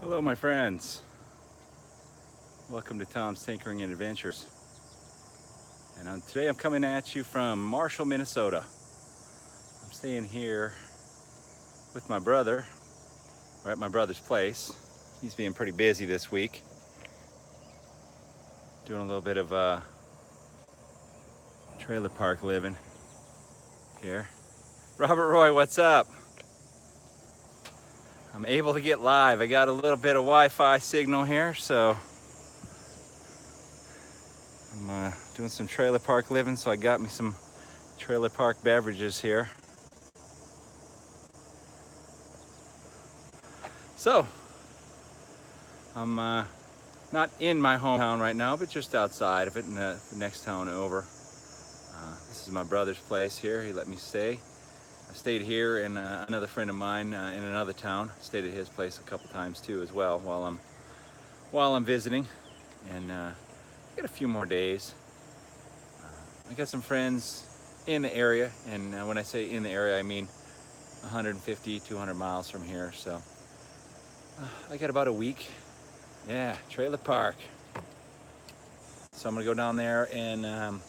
Hello, my friends. Welcome to Tom's Tinkering and Adventures. And today I'm coming at you from Marshall, Minnesota. I'm staying here with my brother, or at my brother's place. He's being pretty busy this week, doing a little bit of trailer park living here. Robert Roy, what's up? I'm able to get live. I got a little bit of Wi-Fi signal here, so I'm doing some trailer park living, so I got me some trailer park beverages here. So, I'm not in my hometown right now, but just outside of it in the next town over. This is my brother's place here. He let me stay. I stayed here, and another friend of mine in another town stayed at his place a couple times too as well while I'm visiting. And I got a few more days. I got some friends in the area, and when I say in the area, I mean 150, 200 miles from here. So I got about a week. Yeah, trailer park. So I'm gonna go down there and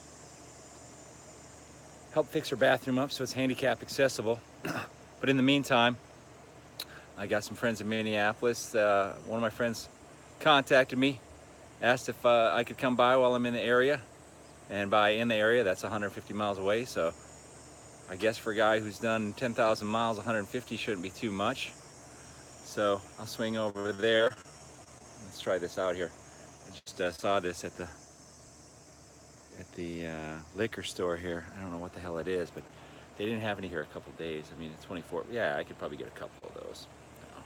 help fix her bathroom up so it's handicap accessible. But in the meantime, I got some friends in Minneapolis. One of my friends contacted me, asked if I could come by while I'm in the area. And by in the area, that's 150 miles away. So I guess for a guy who's done 10,000 miles, 150 shouldn't be too much. So I'll swing over there. Let's try this out here. I just saw this at the liquor store here. I don't know what the hell it is, but they didn't have any here a couple days. I mean, it's 24. Yeah, I could probably get a couple of those. You know,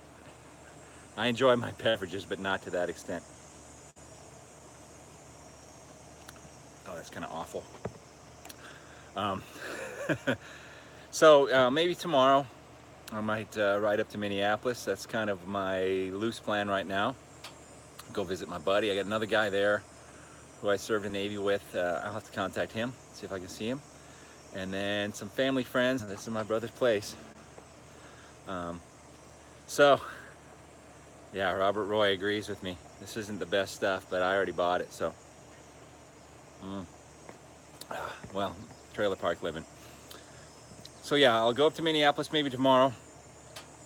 I enjoy my beverages, but not to that extent. Oh, that's kind of awful. Um, so maybe tomorrow I might ride up to Minneapolis. That's kind of my loose plan right now. Go visit my buddy. I got another guy there who I served in the Navy with. I'll have to contact him, see if I can see him. And then some family friends. This is my brother's place. So, yeah, Robert Roy agrees with me. This isn't the best stuff, but I already bought it, so. Well, trailer park living. So yeah, I'll go up to Minneapolis maybe tomorrow.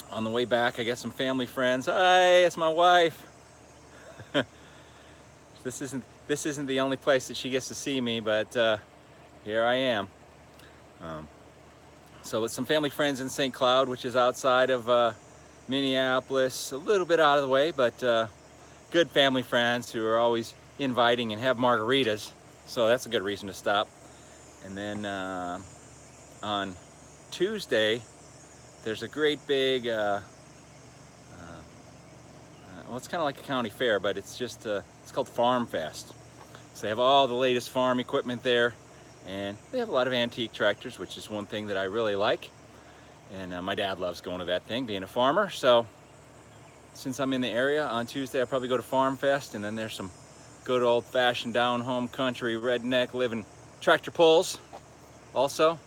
On the way back, I got some family friends. Hi, it's my wife. This isn't the only place that she gets to see me, but here I am. So with some family friends in St. Cloud, which is outside of Minneapolis, a little bit out of the way, but good family friends who are always inviting and have margaritas. So that's a good reason to stop. And then on Tuesday, there's a great big, well, it's kind of like a county fair, but it's just, it's called Farm Fest. So they have all the latest farm equipment there, and they have a lot of antique tractors, which is one thing that I really like. And my dad loves going to that thing, being a farmer. So since I'm in the area on Tuesday, I'll probably go to Farm Fest, and then there's some good old-fashioned down-home country redneck living tractor pulls also.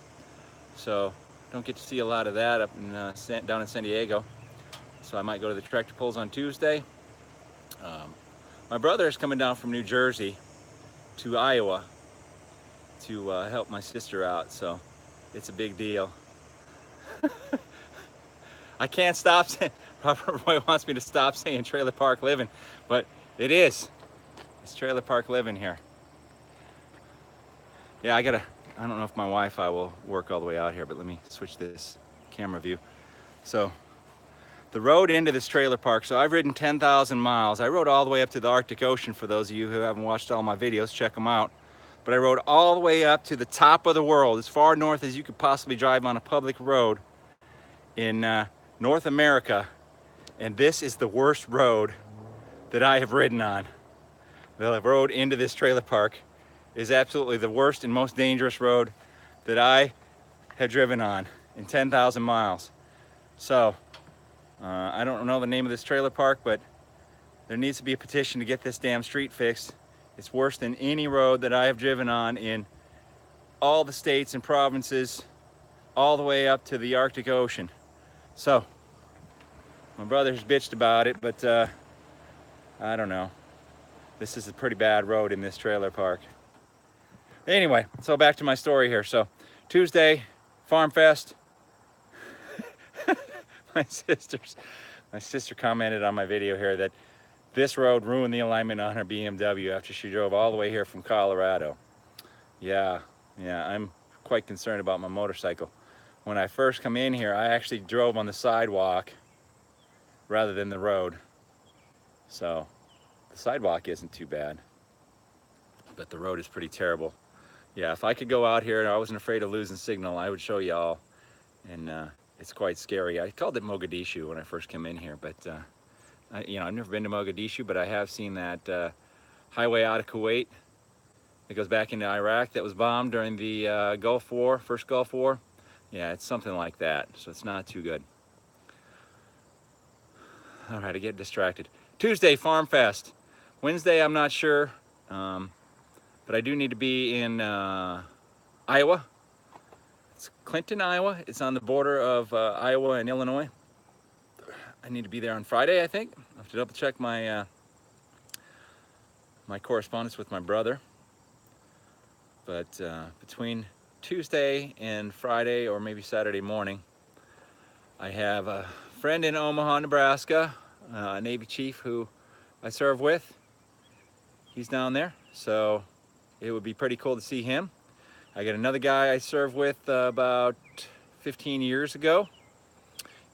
So don't get to see a lot of that up in down in San Diego. So I might go to the tractor pulls on Tuesday. My brother is coming down from New Jersey to Iowa to help my sister out, so it's a big deal. I can't stop saying, Robert Roy wants me to stop saying trailer park living, but it is. It's trailer park living here. Yeah, I don't know if my Wi-Fi will work all the way out here, but let me switch this camera view. So the road into this trailer park, so I've ridden 10,000 miles. I rode all the way up to the Arctic Ocean. For those of you who haven't watched all my videos, check them out. But I rode all the way up to the top of the world, as far north as you could possibly drive on a public road in North America. And this is the worst road that I have ridden on. The road into this trailer park is absolutely the worst and most dangerous road that I have driven on in 10,000 miles. So I don't know the name of this trailer park, but there needs to be a petition to get this damn street fixed. It's worse than any road that I have driven on in all the states and provinces, all the way up to the Arctic Ocean. So my brother's bitched about it, but I don't know. This is a pretty bad road in this trailer park. Anyway, so back to my story here. So Tuesday, Farm Fest. my sister commented on my video here that this road ruined the alignment on her BMW after she drove all the way here from Colorado. Yeah, I'm quite concerned about my motorcycle. When I first come in here, I actually drove on the sidewalk rather than the road. So the sidewalk isn't too bad, but the road is pretty terrible. Yeah, if I could go out here and I wasn't afraid of losing signal, I would show y'all. And it's quite scary. I called it Mogadishu when I first came in here, but I've never been to Mogadishu, but I have seen that highway out of Kuwait that goes back into Iraq that was bombed during the Gulf War, first Gulf War. Yeah, it's something like that, so it's not too good. All right, I get distracted. Tuesday, Farm Fest. Wednesday, I'm not sure, but I do need to be in Iowa. It's Clinton, Iowa. It's on the border of Iowa and Illinois. I need to be there on Friday, I think. I have to double check my my correspondence with my brother. But between Tuesday and Friday, or maybe Saturday morning, I have a friend in Omaha, Nebraska, a Navy chief who I serve with. He's down there, so it would be pretty cool to see him. I got another guy I served with about 15 years ago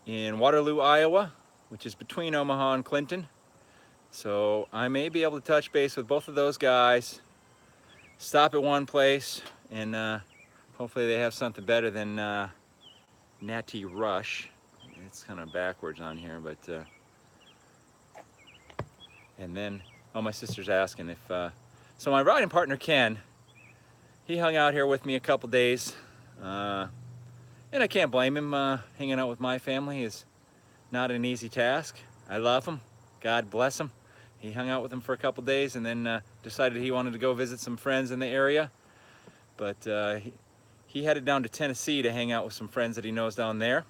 in Waterloo, Iowa, which is between Omaha and Clinton. So I may be able to touch base with both of those guys, stop at one place, and hopefully they have something better than Natty Rush. It's kind of backwards on here, but and then, oh, my sister's asking if so my riding partner Ken, he hung out here with me a couple days, and I can't blame him. Hanging out with my family is not an easy task. I love him, God bless him. He hung out with him for a couple days and then decided he wanted to go visit some friends in the area. But he headed down to Tennessee to hang out with some friends that he knows down there.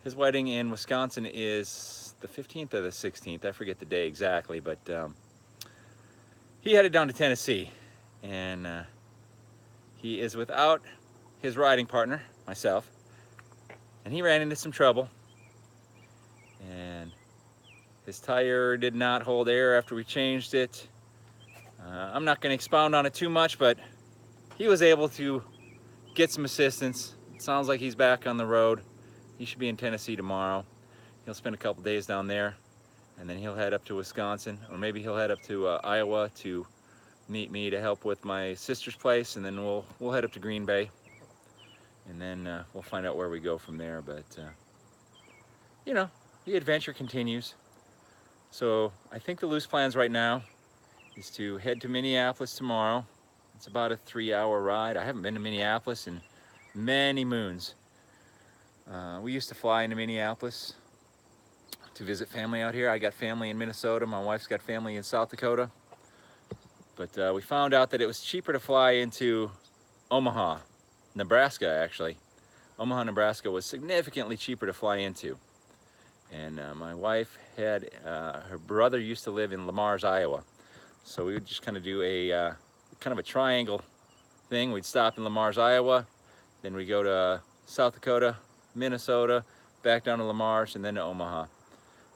His wedding in Wisconsin is the 15th or the 16th. I forget the day exactly, but he headed down to Tennessee, and he is without his riding partner, myself, and he ran into some trouble, and his tire did not hold air after we changed it. I'm not going to expound on it too much, but he was able to get some assistance. It sounds like he's back on the road. He should be in Tennessee tomorrow. He'll spend a couple days down there, and then he'll head up to Wisconsin, or maybe he'll head up to Iowa to meet me to help with my sister's place, and then we'll head up to Green Bay, and then we'll find out where we go from there. But the adventure continues. So I think the loose plans right now is to head to Minneapolis tomorrow. It's about a 3-hour ride. I haven't been to Minneapolis in many moons. We used to fly into Minneapolis to visit family out here. I got family in Minnesota. My wife's got family in South Dakota. But we found out that it was cheaper to fly into Omaha, Nebraska, actually. Omaha, Nebraska was significantly cheaper to fly into. And my wife had, her brother used to live in Le Mars, Iowa. So we would just kind of do a kind of a triangle thing. We'd stop in Le Mars, Iowa, then we go to South Dakota, Minnesota, back down to Le Mars, and then to Omaha.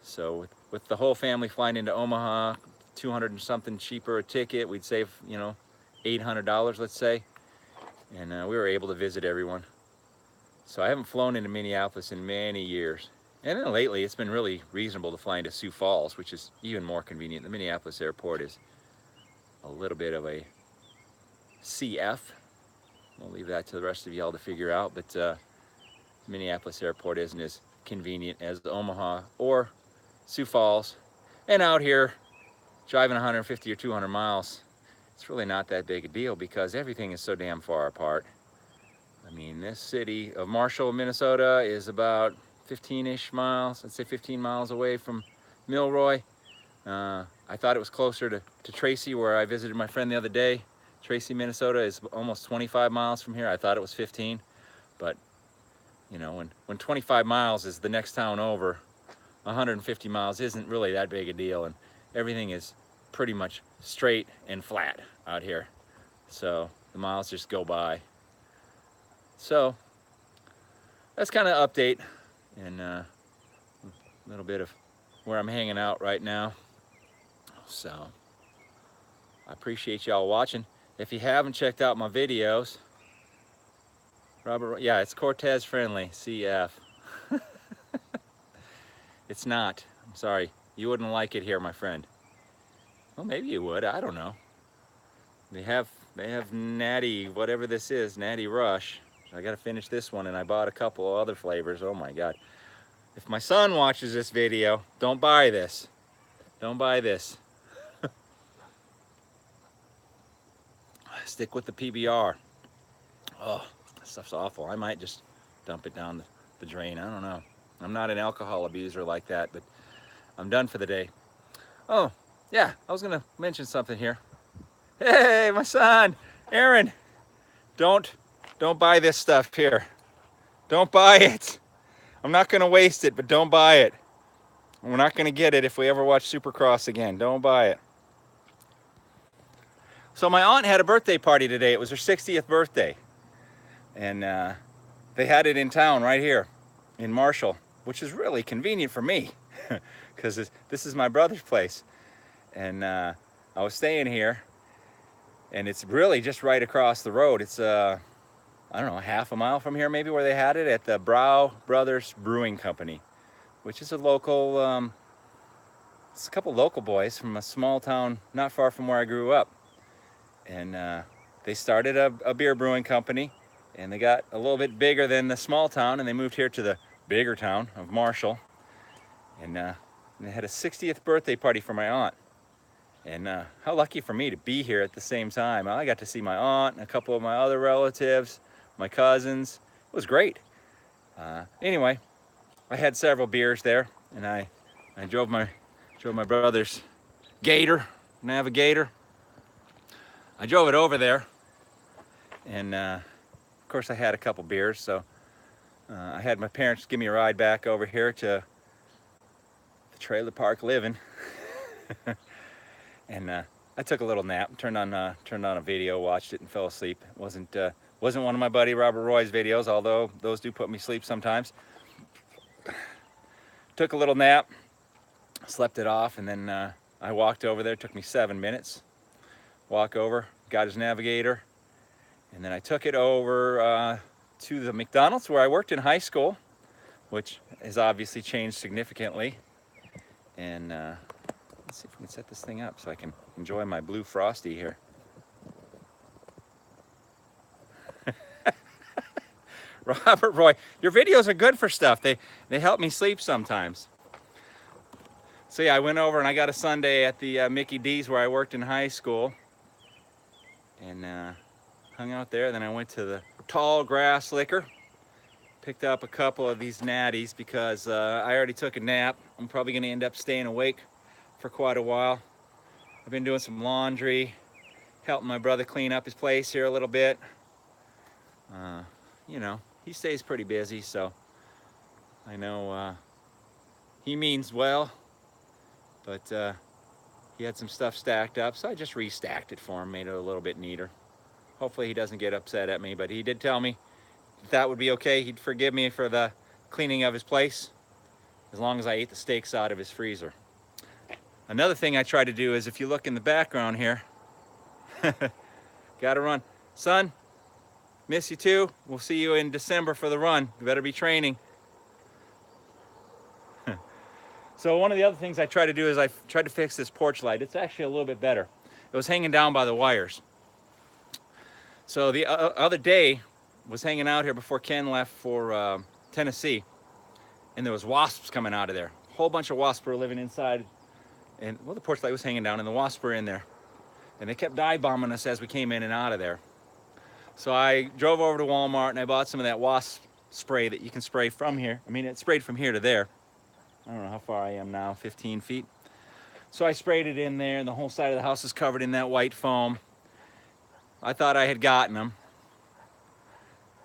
So with the whole family flying into Omaha, 200 and something cheaper a ticket, we'd save, $800, let's say. And we were able to visit everyone. So I haven't flown into Minneapolis in many years. And then lately, it's been really reasonable to fly into Sioux Falls, which is even more convenient. The Minneapolis airport is a little bit of a CF. We'll leave that to the rest of y'all to figure out, but Minneapolis airport isn't as convenient as the Omaha or Sioux Falls. And out here, driving 150 or 200 miles, it's really not that big a deal because everything is so damn far apart. I mean, this city of Marshall, Minnesota is about 15-ish miles, let's say 15 miles away from Milroy. I thought it was closer to Tracy, where I visited my friend the other day. Tracy, Minnesota is almost 25 miles from here. I thought it was 15, but when 25 miles is the next town over, 150 miles isn't really that big a deal. And everything is pretty much straight and flat out here. So the miles just go by. So that's kind of update and a little bit of where I'm hanging out right now. So I appreciate y'all watching. If you haven't checked out my videos, Robert, yeah, it's Cortez friendly, CF. It's not. I'm sorry. You wouldn't like it here, my friend. Well, maybe you would. I don't know. They have Natty, whatever this is, Natty Rush. I got to finish this one, and I bought a couple of other flavors. Oh my God. If my son watches this video, don't buy this. Don't buy this. Stick with the PBR. Oh, that stuff's awful. I might just dump it down the drain. I don't know. I'm not an alcohol abuser like that, but I'm done for the day. Oh, yeah, I was gonna mention something here. Hey, my son, Aaron, don't buy this stuff here. Don't buy it. I'm not gonna waste it, but don't buy it. We're not gonna get it if we ever watch Supercross again. Don't buy it. So my aunt had a birthday party today. It was her 60th birthday. And they had it in town right here in Marshall, which is really convenient for me because this is my brother's place. And I was staying here, and it's really just right across the road. It's, I don't know, half a mile from here maybe, where they had it at the Brow Brothers Brewing Company, which is a local, it's a couple local boys from a small town not far from where I grew up. And they started a beer brewing company, and they got a little bit bigger than the small town, and they moved here to the bigger town of Marshall. And they had a 60th birthday party for my aunt. And how lucky for me to be here at the same time. I got to see my aunt and a couple of my other relatives, my cousins. It was great. Anyway, I had several beers there, and I drove my brother's Gator, Navigator. I drove it over there, and of course I had a couple beers, so I had my parents give me a ride back over here to the trailer park living. And I took a little nap, turned on a video, watched it, and fell asleep. It wasn't one of my buddy Robert Roy's videos, although those do put me to sleep sometimes. Took a little nap, slept it off, and then I walked over there. It took me 7 minutes. Walk over, got his Navigator, and then I took it over to the McDonald's where I worked in high school, which has obviously changed significantly. And let's see if we can set this thing up so I can enjoy my blue Frosty here. Robert Roy, your videos are good for stuff. They help me sleep sometimes. So yeah, I went over and I got a sundae at the Mickey D's where I worked in high school, and hung out there. Then I went to the Tall Grass Liquor, picked up a couple of these natties because I already took a nap. I'm probably going to end up staying awake for quite a while. I've been doing some laundry, helping my brother clean up his place here a little bit. You know, he stays pretty busy, so I know he means well, but he had some stuff stacked up, so I just restacked it for him, made it a little bit neater. Hopefully he doesn't get upset at me, but he did tell me that would be okay. He'd forgive me for the cleaning of his place as long as I ate the steaks out of his freezer. Another thing I try to do is, if you look in the background here, gotta run. Son, miss you too. We'll see you in December for the run. You better be training. So one of the other things I try to do is I tried to fix this porch light. It's actually a little bit better. It was hanging down by the wires. So the other day, was hanging out here before Ken left for Tennessee, and there was wasps coming out of there. A whole bunch of wasps were living inside, and well, the porch light was hanging down, and the wasps were in there. And they kept dive bombing us as we came in and out of there. So I drove over to Walmart and I bought some of that wasp spray that you can spray from here. I mean, it sprayed from here to there. I don't know how far I am now, 15 feet. So I sprayed it in there, and the whole side of the house is covered in that white foam. I thought I had gotten them.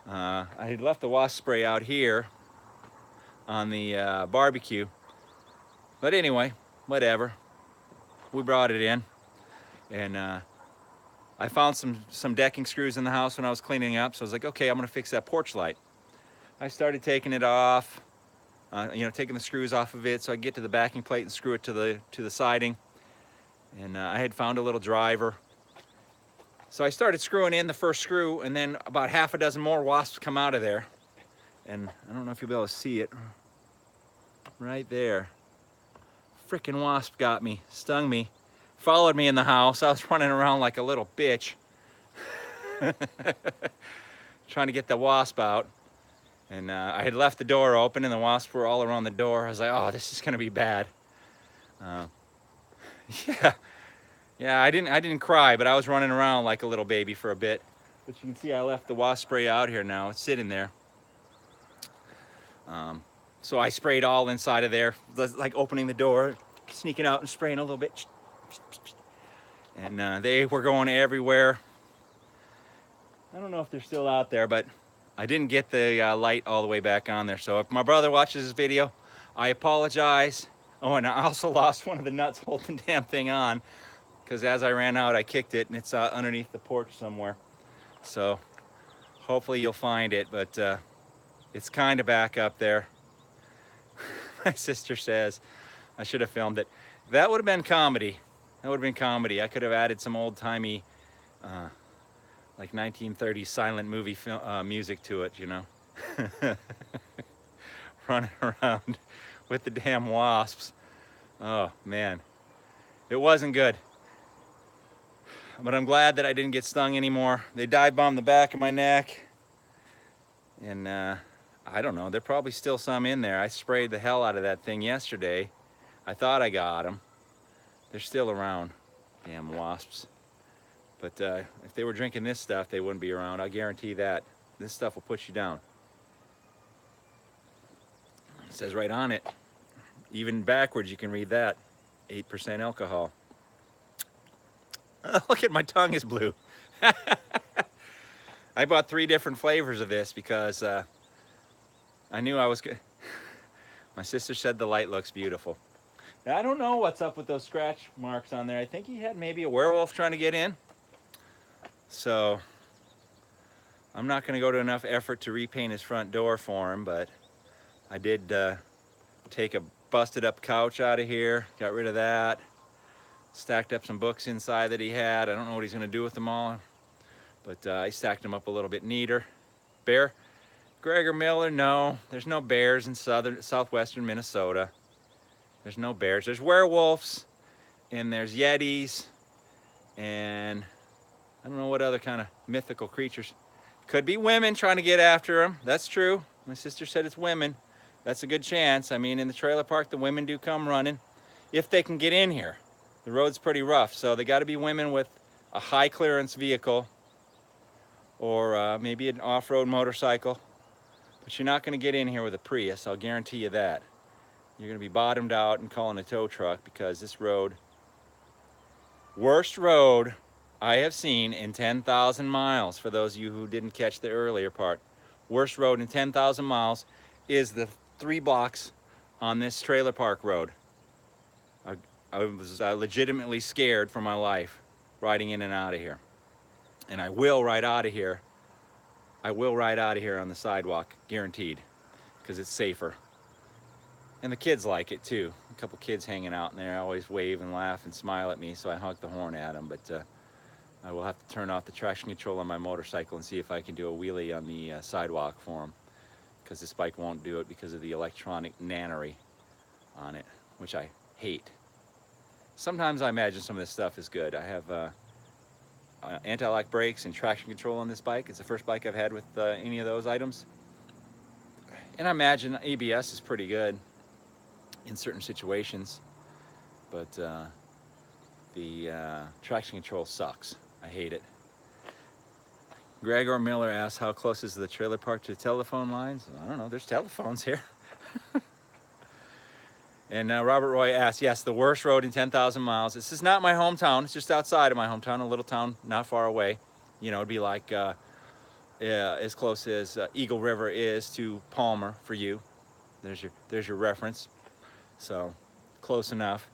I had left the wasp spray out here on the barbecue. But anyway, whatever. we brought it in, and I found some decking screws in the house when I was cleaning up, so I was like, okay, I'm gonna fix that porch light. I started taking it off, taking the screws off of it so I could get to the backing plate and screw it to the siding. And I had found a little driver. So I started screwing in the first screw, and then about half a dozen more wasps come out of there. And I don't know if you'll be able to see it. Right there. Frickin' wasp got me, stung me, followed me in the house. I was running around like a little bitch. Trying to get the wasp out. And I had left the door open and the wasps were all around the door. I was like, oh, this is gonna be bad. Yeah, I didn't cry, but I was running around like a little baby for a bit. But you can see I left the wasp spray out here now. It's sitting there. So I sprayed all inside of there, like opening the door, sneaking out and spraying a little bit. And they were going everywhere. I don't know if they're still out there, but I didn't get the light all the way back on there. So if my brother watches this video, I apologize. Oh, and I also lost one of the nuts holding the damn thing on, because as I ran out, I kicked it, and it's underneath the porch somewhere. So hopefully you'll find it, but it's kind of back up there. My sister says I should have filmed it. That would have been comedy. That would have been comedy. I could have added some old-timey, like 1930s silent movie music to it, you know. Running around with the damn wasps. Oh, man. It wasn't good. But I'm glad that I didn't get stung anymore. They dive bombed the back of my neck. And I don't know, there probably still some in there. I sprayed the hell out of that thing yesterday. I thought I got them. They're still around, damn wasps. But if they were drinking this stuff, they wouldn't be around. I guarantee that. This stuff will put you down. It says right on it. Even backwards, you can read that. 8% alcohol. Look at my tongue is blue. I bought 3 different flavors of this because I knew I was good. My sister said the light looks beautiful. Now, I don't know what's up with those scratch marks on there. I think he had maybe a werewolf trying to get in. So I'm not going to go to enough effort to repaint his front door for him, but I did take a busted up couch out of here, got rid of that, stacked up some books inside that he had. I don't know what he's going to do with them all, but I stacked them up a little bit neater. Bear? Gregor Miller? No, there's no bears in southwestern Minnesota. There's no bears. There's werewolves, and there's yetis, and I don't know what other kind of mythical creatures. Could be women trying to get after them. That's true. My sister said it's women. That's a good chance. I mean, in the trailer park, the women do come running if they can get in here. The road's pretty rough, so they got to be women with a high clearance vehicle or maybe an off-road motorcycle. But you're not going to get in here with a Prius, I'll guarantee you that. You're going to be bottomed out and calling a tow truck, because this road, worst road I have seen in 10,000 miles, for those of you who didn't catch the earlier part. Worst road in 10,000 miles is the 3 blocks on this trailer park road. I was legitimately scared for my life riding in and out of here. And I will ride out of here. I will ride out of here on the sidewalk, guaranteed, because it's safer. And the kids like it too. A couple kids hanging out in there always wave and laugh and smile at me, so I honk the horn at them. But I will have to turn off the traction control on my motorcycle and see if I can do a wheelie on the sidewalk for them, because this bike won't do it because of the electronic nannery on it, which I hate. Sometimes I imagine some of this stuff is good. I have anti-lock brakes and traction control on this bike. It's the first bike I've had with any of those items. And I imagine ABS is pretty good in certain situations, but the traction control sucks. I hate it. Gregor Miller asks, how close is the trailer park to the telephone lines? I don't know, there's telephones here. And Robert Roy asks, yes, the worst road in 10,000 miles. This is not my hometown. It's just outside of my hometown, a little town not far away. You know, it'd be like as close as Eagle River is to Palmer for you. There's your reference. So close enough.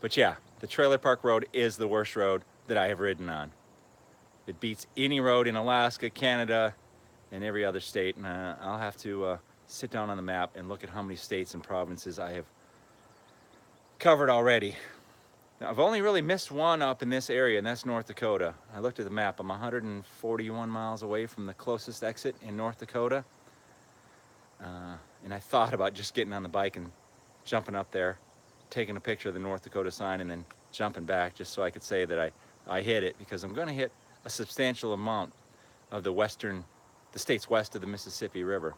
But yeah, the Trailer Park Road is the worst road that I have ridden on. It beats any road in Alaska, Canada, and every other state. And I'll have to sit down on the map and look at how many states and provinces I have covered already. Now, I've only really missed one up in this area, and that's North Dakota. I looked at the map. I'm 141 miles away from the closest exit in North Dakota. And I thought about just getting on the bike and jumping up there, taking a picture of the North Dakota sign, and then jumping back just so I could say that I hit it, because I'm going to hit a substantial amount of the states west of the Mississippi River.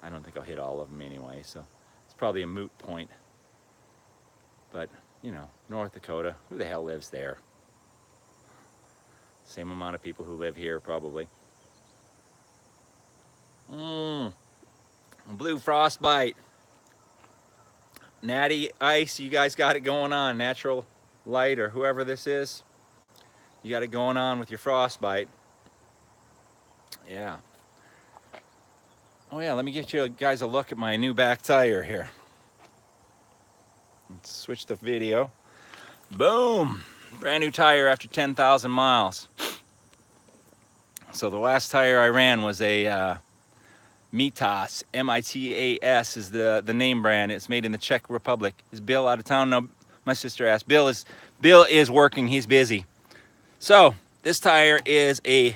I don't think I'll hit all of them anyway, so it's probably a moot point. But, you know, North Dakota, who the hell lives there? Same amount of people who live here, probably. Blue frostbite. Natty Ice, you guys got it going on. Natural Light, or whoever this is, you got it going on with your frostbite. Yeah. Oh yeah, let me get you guys a look at my new back tire here. Let's switch the video. Boom! Brand new tire after 10,000 miles. So the last tire I ran was a Mitas, M-I-T-A-S is the name brand. It's made in the Czech Republic. Is Bill out of town? No, my sister asked. Bill is working, he's busy. So this tire is a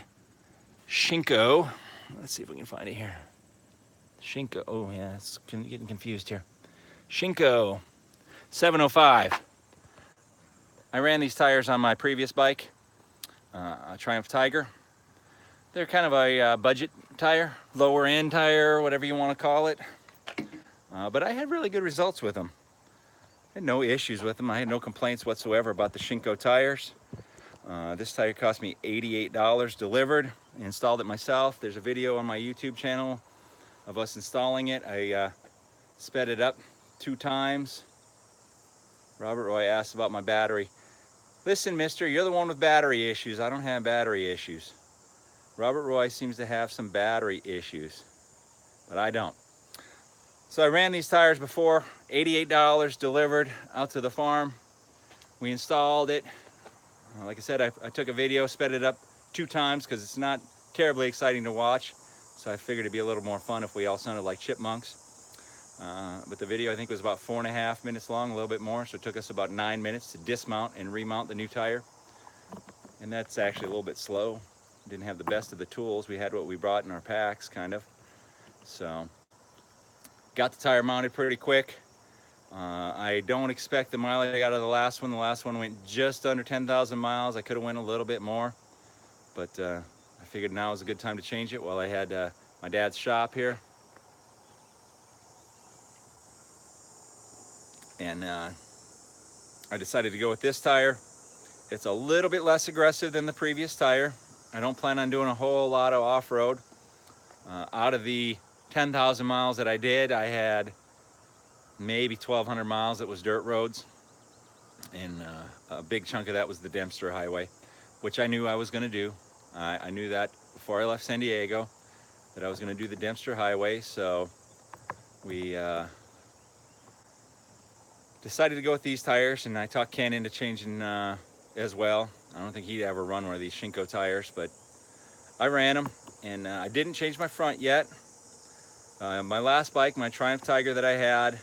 Shinko. Let's see if we can find it here. Shinko, oh yeah, it's getting confused here. Shinko 705. I ran these tires on my previous bike, a Triumph Tiger. They're kind of a budget tire, lower end tire, whatever you want to call it. But I had really good results with them. I had no issues with them. I had no complaints whatsoever about the Shinko tires. This tire cost me $88 delivered. I installed it myself. There's a video on my YouTube channel of us installing it. I sped it up 2 times. Robert Roy asked about my battery. Listen, mister, you're the one with battery issues. I don't have battery issues. Robert Roy seems to have some battery issues, but I don't. So I ran these tires before, $88 delivered out to the farm. We installed it. Like I said, I took a video, sped it up 2 times because it's not terribly exciting to watch. So I figured it'd be a little more fun if we all sounded like chipmunks. But the video I think was about 4.5 minutes long, a little bit more. So it took us about 9 minutes to dismount and remount the new tire. And that's actually a little bit slow. Didn't have the best of the tools. We had what we brought in our packs, kind of. So got the tire mounted pretty quick. I don't expect the mileage I got out of the last one. The last one went just under 10,000 miles. I could have went a little bit more, but I figured now was a good time to change it while I had my dad's shop here. And I decided to go with this tire. It's a little bit less aggressive than the previous tire. I don't plan on doing a whole lot of off-road. Out of the 10,000 miles that I did, I had maybe 1,200 miles that was dirt roads. And a big chunk of that was the Dempster Highway, which I knew I was going to do. I knew that before I left San Diego, that I was going to do the Dempster Highway. So we decided to go with these tires, and I talked Ken into changing as well. I don't think he'd ever run one of these Shinko tires, but I ran them, and I didn't change my front yet. My last bike, my Triumph Tiger that I had,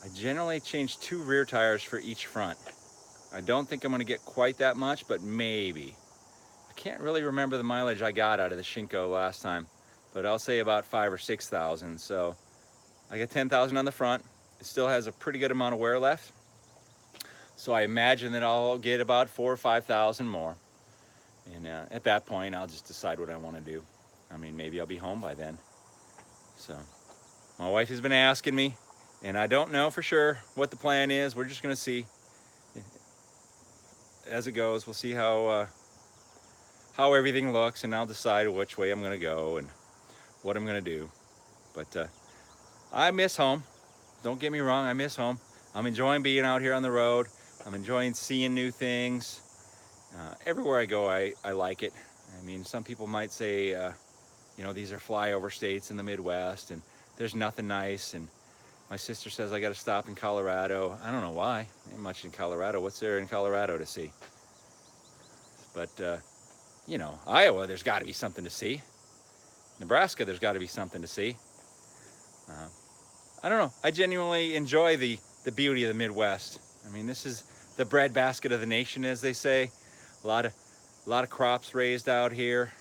I generally change 2 rear tires for each front. I don't think I'm going to get quite that much, but maybe. I can't really remember the mileage I got out of the Shinko last time, but I'll say about 5,000 or 6,000. So I got 10,000 on the front. It still has a pretty good amount of wear left. So I imagine that I'll get about 4,000 or 5,000 more. And at that point, I'll just decide what I want to do. I mean, maybe I'll be home by then. So my wife has been asking me, and I don't know for sure what the plan is. We're just going to see as it goes. We'll see how everything looks, and I'll decide which way I'm going to go and what I'm going to do. But I miss home. Don't get me wrong, I miss home. I'm enjoying being out here on the road. I'm enjoying seeing new things. Everywhere I go, I like it. I mean, some people might say, you know, these are flyover states in the Midwest, and there's nothing nice. And My sister says I got to stop in Colorado. I don't know why. Ain't much in Colorado. What's there in Colorado to see? But, you know, Iowa, there's got to be something to see. Nebraska, there's got to be something to see. I don't know. I genuinely enjoy the beauty of the Midwest. I mean, this is the breadbasket of the nation, as they say. A lot of crops raised out here.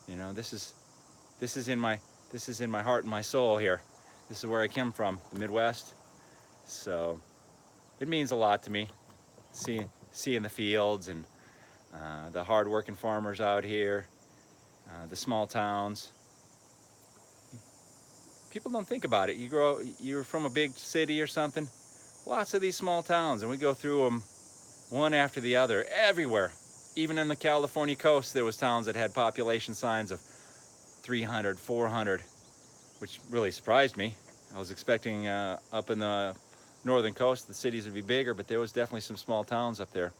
You know, this is in my heart and my soul here. This is where I came from, the Midwest. So it means a lot to me, seeing the fields and the hard-working farmers out here, the small towns. People don't think about it. You're from a big city or something. Lots of these small towns, and we go through them one after the other everywhere. Even in the California coast, there was towns that had population signs of 300, 400, which really surprised me. I was expecting up in the northern coast, the cities would be bigger, but there was definitely some small towns up there.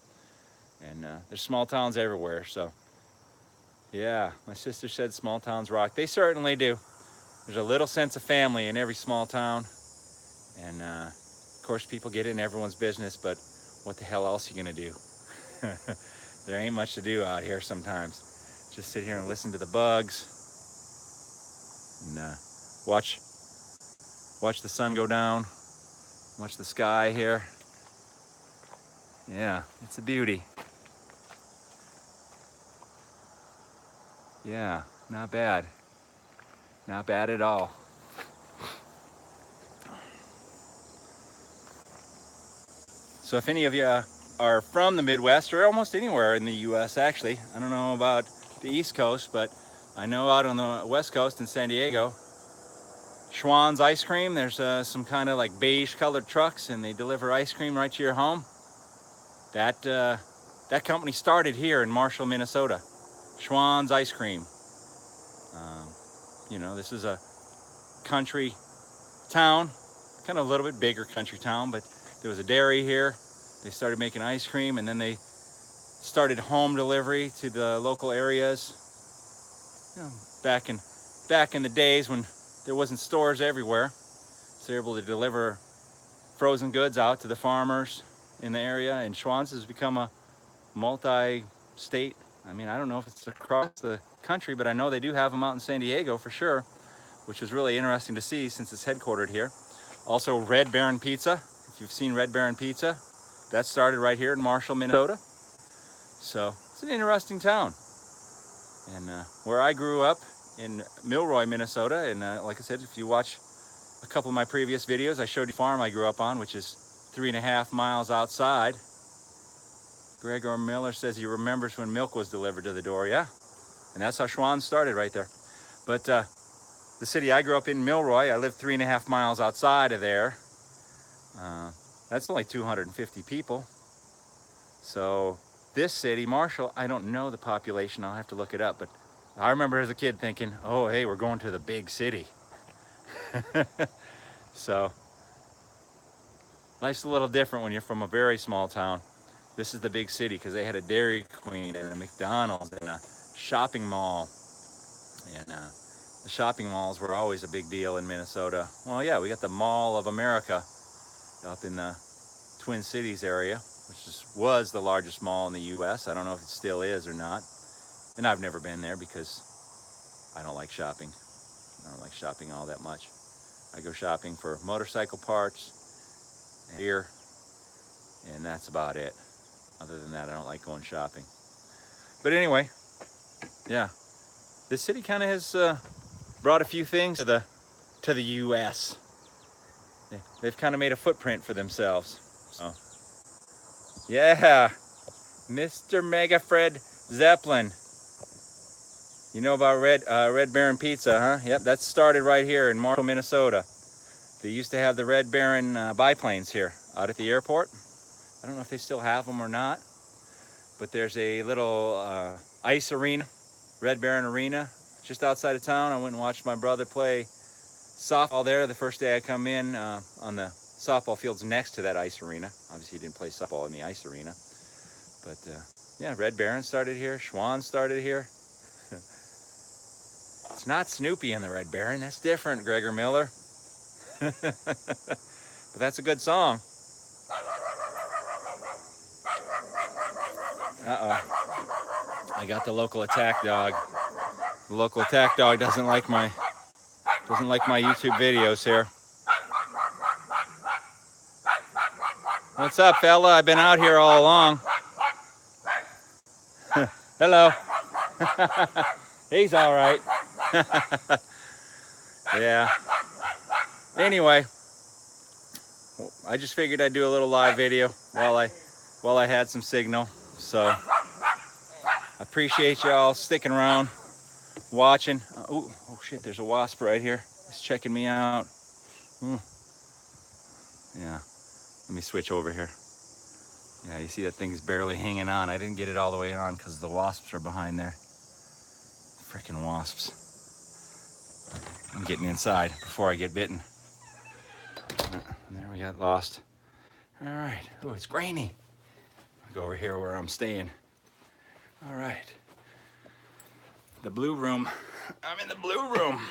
And there's small towns everywhere, so yeah, my sister said small towns rock. They certainly do. There's a little sense of family in every small town. And of course, people get in everyone's business, but what the hell else are you gonna do? There ain't much to do out here sometimes. Just sit here and listen to the bugs and watch the sun go down, watch the sky here. Yeah, it's a beauty. Yeah, not bad. Not bad at all. So if any of you are from the Midwest, or almost anywhere in the US actually, I don't know about the East Coast, but I know out on the West Coast in San Diego, Schwan's Ice Cream, there's some kind of like beige colored trucks, and they deliver ice cream right to your home. That company started here in Marshall, Minnesota. Schwan's Ice Cream. You know, this is a country town, kind of a little bit bigger country town, but there was a dairy here. They started making ice cream, and then they started home delivery to the local areas. You know, back in the days when there wasn't stores everywhere, so they're able to deliver frozen goods out to the farmers in the area. And Schwan's has become a multi-state. I mean, I don't know if it's across the country, but I know they do have them out in San Diego for sure, which was really interesting to see since it's headquartered here. Also, Red Baron Pizza. If you've seen Red Baron Pizza, that started right here in Marshall, Minnesota. So it's an interesting town. And where I grew up in Milroy, Minnesota, and like I said, if you watch a couple of my previous videos, I showed you the farm I grew up on, which is 3.5 miles outside. Gregor Miller says he remembers when milk was delivered to the door. Yeah, and that's how Schwan started right there. But the city I grew up in, Milroy, I lived 3.5 miles outside of there. That's only 250 people. So this city, Marshall, I don't know the population. I'll have to look it up. But I remember as a kid thinking, oh, hey, we're going to the big city. So life's a little different when you're from a very small town. This is the big city because they had a Dairy Queen and a McDonald's and a shopping mall. And the shopping malls were always a big deal in Minnesota. Well, yeah, we got the Mall of America up in the Twin Cities area, which was the largest mall in the US. I don't know if it still is or not. And I've never been there because I don't like shopping. I don't like shopping all that much. I go shopping for motorcycle parts, and gear, and that's about it. Other than that, I don't like going shopping. But anyway, yeah, this city kind of has brought a few things to the US. They've kind of made a footprint for themselves. So, yeah, Mr. Mega Fred Zeppelin. You know about Red Baron Pizza, huh? Yep, that started right here in Marshall, Minnesota. They used to have the Red Baron biplanes here out at the airport. I don't know if they still have them or not, but there's a little ice arena, Red Baron Arena, just outside of town. I went and watched my brother play softball there the first day I come in on the softball fields next to that ice arena. Obviously, he didn't play softball in the ice arena, but yeah, Red Baron started here. Schwan started here. It's not Snoopy in the Red Baron. That's different, Gregor Miller. But that's a good song. Uh-oh. I got the local attack dog. The local attack dog doesn't like my YouTube videos here. What's up, fella? I've been out here all along. Hello. He's all right. Yeah. Anyway, I just figured I'd do a little live video while I had some signal. So I appreciate y'all sticking around, watching. Oh shit! There's a wasp right here. It's checking me out. Yeah. Let me switch over here. Yeah, you see that thing's barely hanging on. I didn't get it all the way on because the wasps are behind there. Freaking wasps. I'm getting inside before I get bitten. There we got lost. All right. Oh, it's grainy. I'll go over here where I'm staying. All right. The blue room. I'm in the blue room.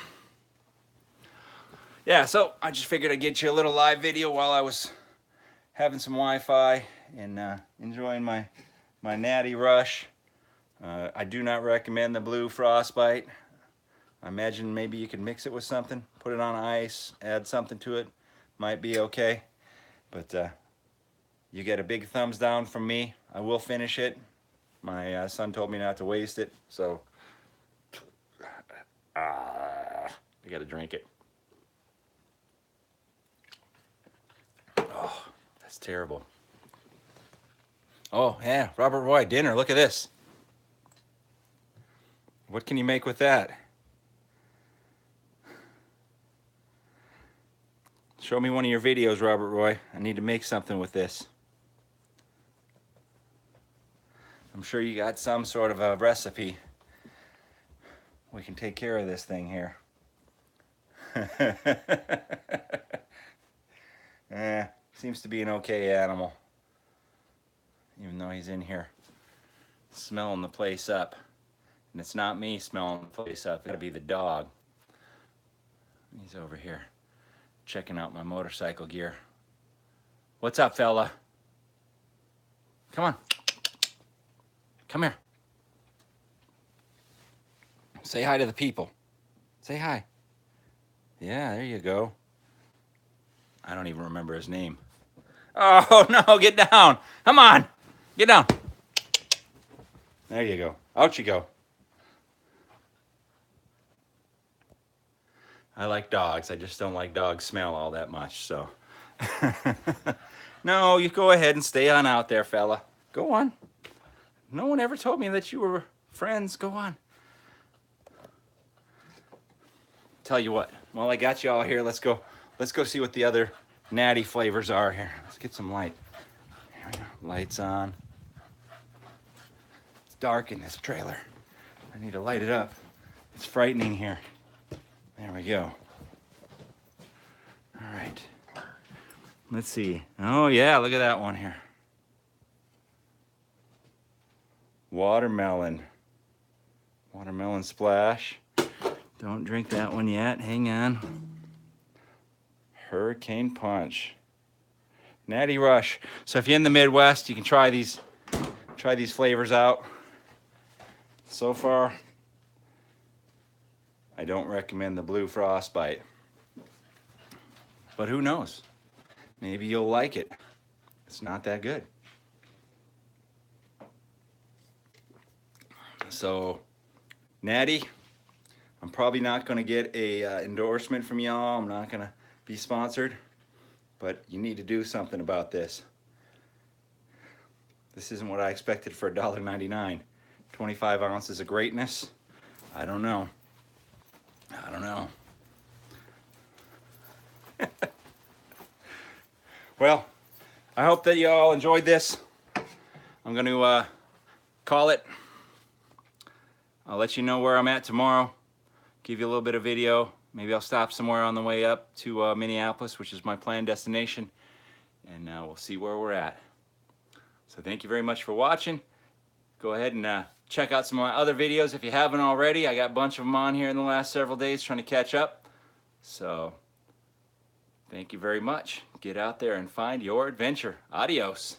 Yeah, so I just figured I'd get you a little live video while I was having some Wi-Fi and enjoying my Natty Rush. I do not recommend the blue frostbite. I imagine maybe you could mix it with something, put it on ice, add something to it. Might be okay. But you get a big thumbs down from me. I will finish it. My son told me not to waste it, so I gotta drink it. Oh, that's terrible. Oh yeah, Robert Roy dinner. Look at this. What can you make with that? Show me one of your videos, Robert Roy. I need to make something with this. I'm sure you got some sort of a recipe. We can take care of this thing here. Seems to be an okay animal. Even though he's in here smelling the place up. And it's not me smelling the place up. It's gotta be the dog. He's over here checking out my motorcycle gear. What's up, fella? Come on. Come here. Say hi to the people. Say hi. Yeah, there you go. I don't even remember his name. Oh, no, get down. Come on. Get down. There you go. Out you go. I like dogs. I just don't like dog smell all that much, so. No, you go ahead and stay on out there, fella. Go on. No one ever told me that you were friends. Go on. Tell you what, while I got you all here, let's go see what the other natty flavors are here. Let's get some light. Here we go. Lights on. It's dark in this trailer. I need to light it up. It's frightening here. There we go. All right. Let's see. Oh yeah, look at that one here. Watermelon. Watermelon splash. Don't drink that one yet. Hang on. Hurricane Punch. Natty Rush. So if you're in the Midwest, you can try these flavors out. So far, I don't recommend the blue frostbite. But who knows? Maybe you'll like it. It's not that good. So, Natty, I'm probably not going to get a endorsement from y'all. I'm not going to be sponsored. But you need to do something about this. This isn't what I expected for $1.99. 25 ounces of greatness? I don't know. I don't know. Well, I hope that you all enjoyed this. I'm going to call it. I'll let you know where I'm at tomorrow. Give you a little bit of video. Maybe I'll stop somewhere on the way up to Minneapolis, which is my planned destination. And we'll see where we're at. So thank you very much for watching. Go ahead and check out some of my other videos if you haven't already. I got a bunch of them on here in the last several days trying to catch up. So Thank you very much. Get out there and find your adventure. Adios.